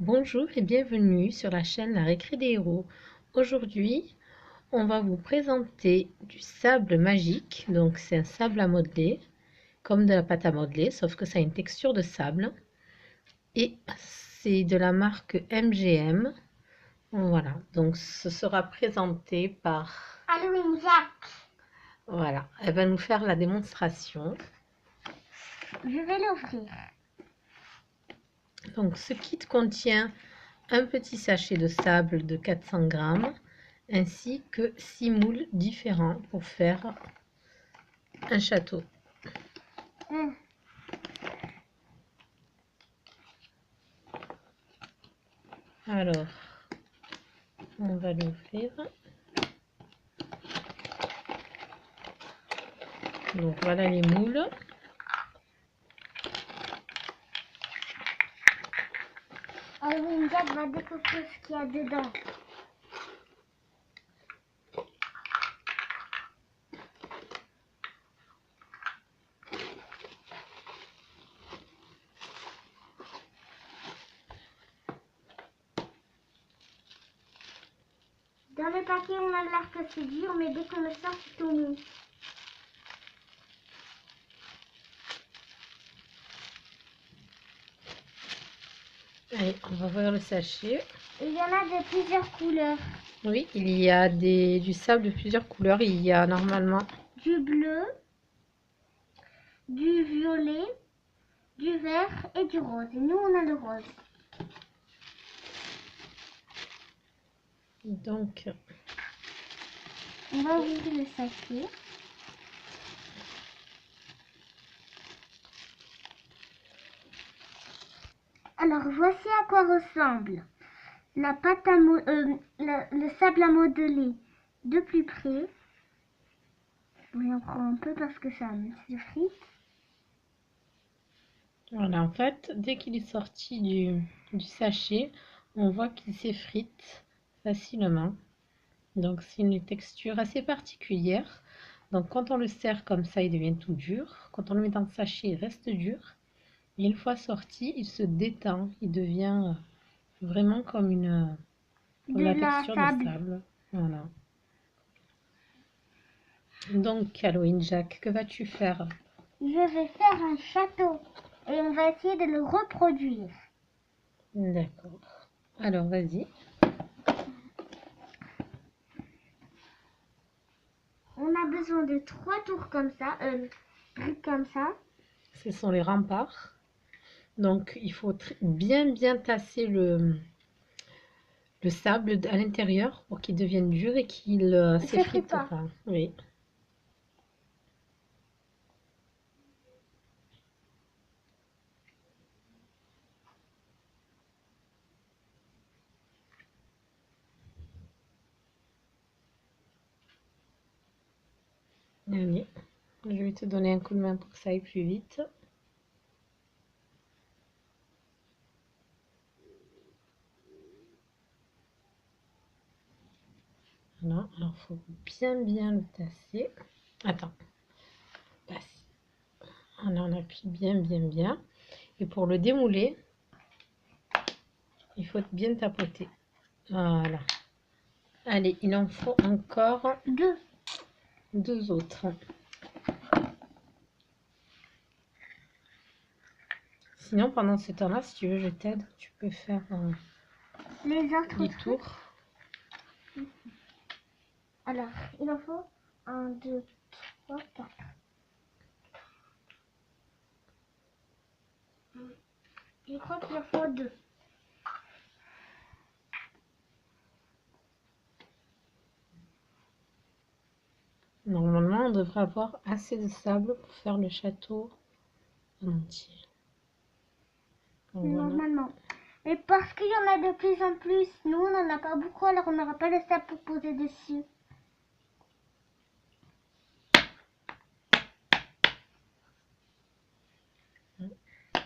Bonjour et bienvenue sur la chaîne La Récré des Héros. Aujourd'hui, on va vous présenter du sable magique. Donc c'est un sable à modeler, comme de la pâte à modeler, sauf que ça a une texture de sable. Et c'est de la marque MGM. Voilà, donc ce sera présenté par... Halloween Jack. Voilà, elle va nous faire la démonstration. Je vais l'ouvrir. Donc ce kit contient un petit sachet de sable de 400 grammes ainsi que 6 moules différents pour faire un château. Alors, on va l'ouvrir. Donc voilà les moules. Halloween Jack va découvrir ce qu'il y a dedans. Dans le paquet, on a l'air que c'est dur, mais dès qu'on le sort, c'est tout mou. Allez, on va ouvrir le sachet. Et il y en a de plusieurs couleurs. Oui, il y a du sable de plusieurs couleurs. Il y a normalement Du bleu, du violet, du vert et du rose. Et nous, on a le rose. donc On va ouvrir le sachet. Alors, voici à quoi ressemble la pâte à le sable à modeler de plus près. On en prend un peu parce que ça se frite. voilà, en fait, dès qu'il est sorti du sachet, on voit qu'il s'effrite facilement. Donc c'est une texture assez particulière. Donc quand on le serre comme ça, il devient tout dur. Quand on le met dans le sachet, il reste dur. Et une fois sorti, il se détend. Il devient vraiment comme la texture de sable. Voilà. Donc Halloween Jack, que vas-tu faire? Je vais faire un château et on va essayer de le reproduire. D'accord. Alors vas-y. On a besoin de 3 tours comme ça, briques comme ça. Ce sont les remparts. Donc il faut bien tasser le sable à l'intérieur pour qu'il devienne dur et qu'il s'effrite pas. pas. Oui. Allez, je vais te donner un coup de main pour que ça aille plus vite. Voilà, alors il faut bien le tasser. Attends, passe. Voilà, on appuie bien. Et pour le démouler, il faut bien tapoter. Voilà. Allez, il en faut encore deux autres. Sinon, pendant ce temps-là, si tu veux, je t'aide. Tu peux faire Les autres les tours. Alors, il en faut 1, 2, 3, 4. Je crois qu'il en faut 2. Normalement, on devrait avoir assez de sable pour faire le château en entier. Donc, voilà. Normalement. Mais parce qu'il y en a de plus en plus, nous on n'en a pas beaucoup, alors on n'aura pas de sable pour poser dessus.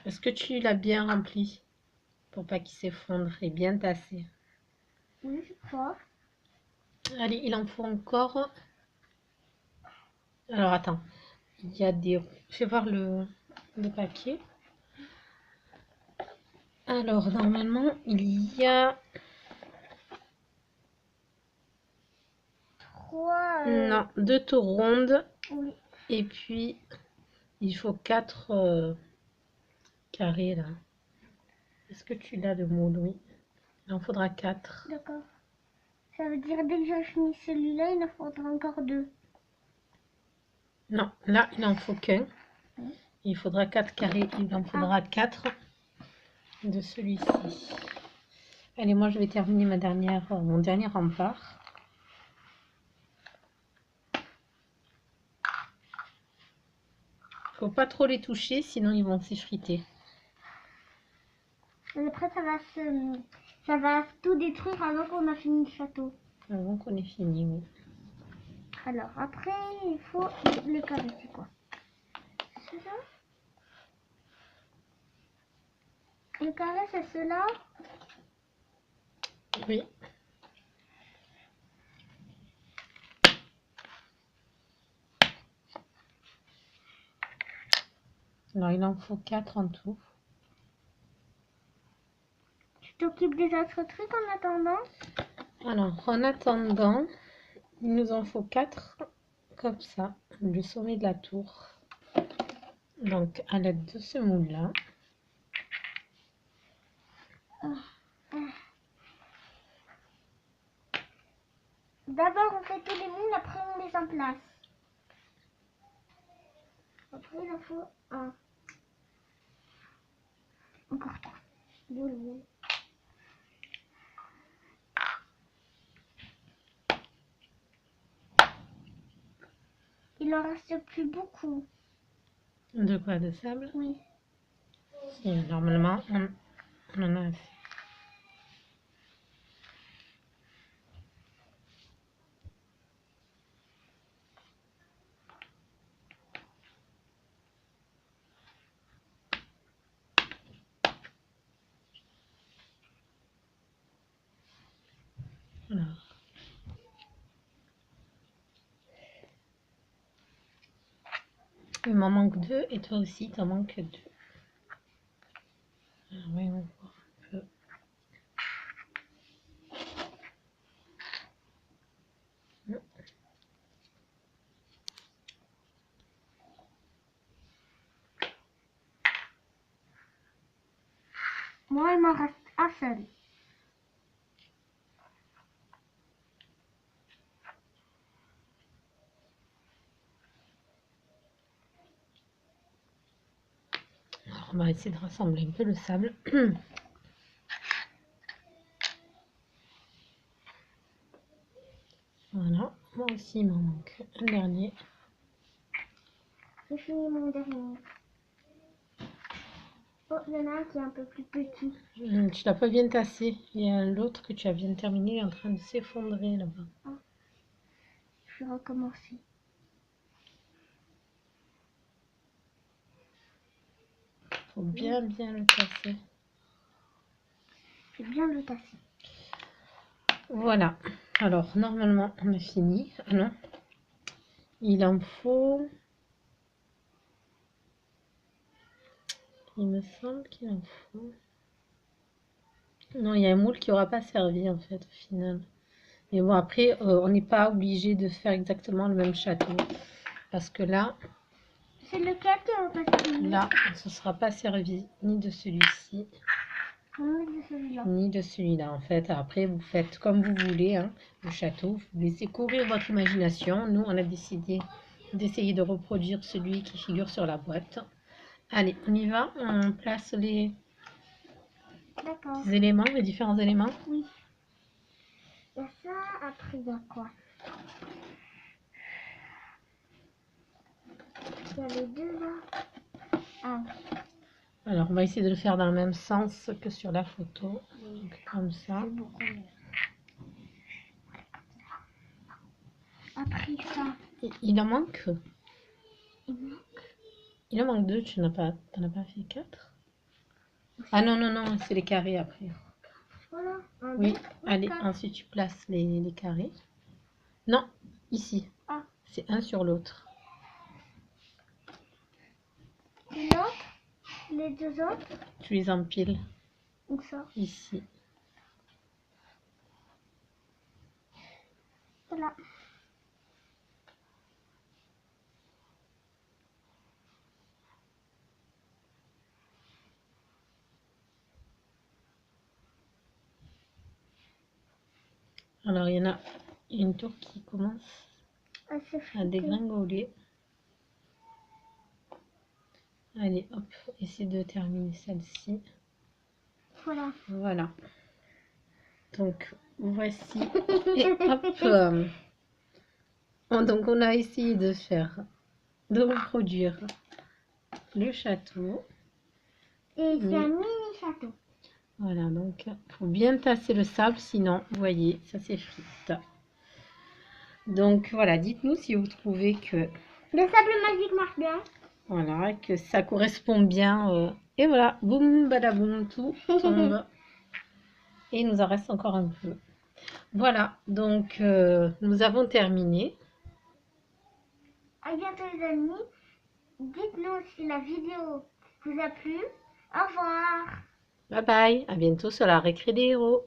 Est-ce que tu l'as bien rempli pour pas qu'il s'effondre et bien tassé? Oui, je crois. Allez, il en faut encore. Alors attends, il y a des... Je vais voir le papier. Alors, normalement, il y a... 3. Non, 2 tours rondes. Oui. Et puis, il faut 4 carrés, là. Est-ce que tu l'as, le moule? Oui. Il en faudra 4. D'accord. Ça veut dire dès que j'ai fini celui-là, il en faudra encore 2. Non, là, il n'en faut qu'un. Oui. Il faudra 4 carrés. Il en faudra 4 de celui-ci. Allez, moi, je vais terminer mon dernier rempart. Faut pas trop les toucher, sinon ils vont s'effriter. Après, ça va tout détruire avant qu'on a fini le château. Avant qu'on ait fini, oui. Alors, après, il faut le carré, c'est quoi? Cela? Le carré, c'est cela? Oui. Alors, il en faut 4 en tout. Tu t'occupes des autres trucs en attendant? Alors, en attendant, il nous en faut 4 comme ça, le sommet de la tour. Donc, à l'aide de ce moule-là. D'abord, on fait tous les moules, après on les en place. Après, il en faut un. Encore 3. Boule. Il en reste plus beaucoup. De quoi? De sable? Oui. Et normalement, on en a assez. Alors. Il m'en manque 2 et toi aussi, t'en manques 2. Alors, voyons voir un peu. Moi, il m'en reste un seul. Alors, on va essayer de rassembler un peu le sable. Voilà, moi aussi il m'en manque un dernier. J'ai fini mon dernier. Oh, il y en a un qui est un peu plus petit. Tu l'as pas bien tassé. Il y a l'autre que tu as bien terminé, il est en train de s'effondrer là-bas. Oh. Je vais recommencer. Faut bien le tasser. Je vais bien le tasser. Voilà. Alors, normalement, on a fini. Ah non. Il en faut... Il me semble qu'il en faut... Non, il y a un moule qui aura pas servi en fait au final. Mais bon, après, on n'est pas obligé de faire exactement le même château. Parce que là, C'est lequel qui va pas servir? là, ce sera pas servi ni de celui-ci, Oui, de celui-là. ni de celui-là. En fait, après, vous faites comme vous voulez, hein, le château. Vous laissez courir votre imagination. Nous, on a décidé d'essayer de reproduire celui qui figure sur la boîte. Allez, on y va. On place les D'accord. éléments, les différents éléments. Oui. Il y a ça, après il y a quoi? Il y a les deux là. Ah, Alors, on va essayer de le faire dans le même sens que sur la photo. Donc, comme ça. c'est beaucoup mieux. Après ça, Il en manque. il Il en manque 2. Tu n'en as pas, t'en as pas fait 4? Ah non, non, non, c'est les carrés après. voilà. Un, Oui, deux, trois, allez, quatre. ensuite tu places les carrés. Non, ici. Ah. C'est un sur l'autre. Et l'autre, les deux autres. Tu les empiles. Où ça? ici. Voilà. Alors, il y en a une tour qui commence Ah, c'est à frité. dégringoler. Allez, hop, essayer de terminer celle-ci. Voilà. Voilà. Donc, voici. Et hop. Donc, on a essayé de reproduire le château. Et c'est Mais- un mini château. Voilà, donc, faut bien tasser le sable, sinon, vous voyez, ça s'effrite. Donc, voilà, dites-nous si vous trouvez que, Le sable magique marche bien. voilà, que ça correspond bien. Et voilà, boum, badaboum, tout tombe. Et il nous en reste encore un peu. Voilà, donc nous avons terminé. À bientôt les amis. Dites-nous si la vidéo vous a plu. Au revoir. Bye bye, à bientôt sur la récré des héros.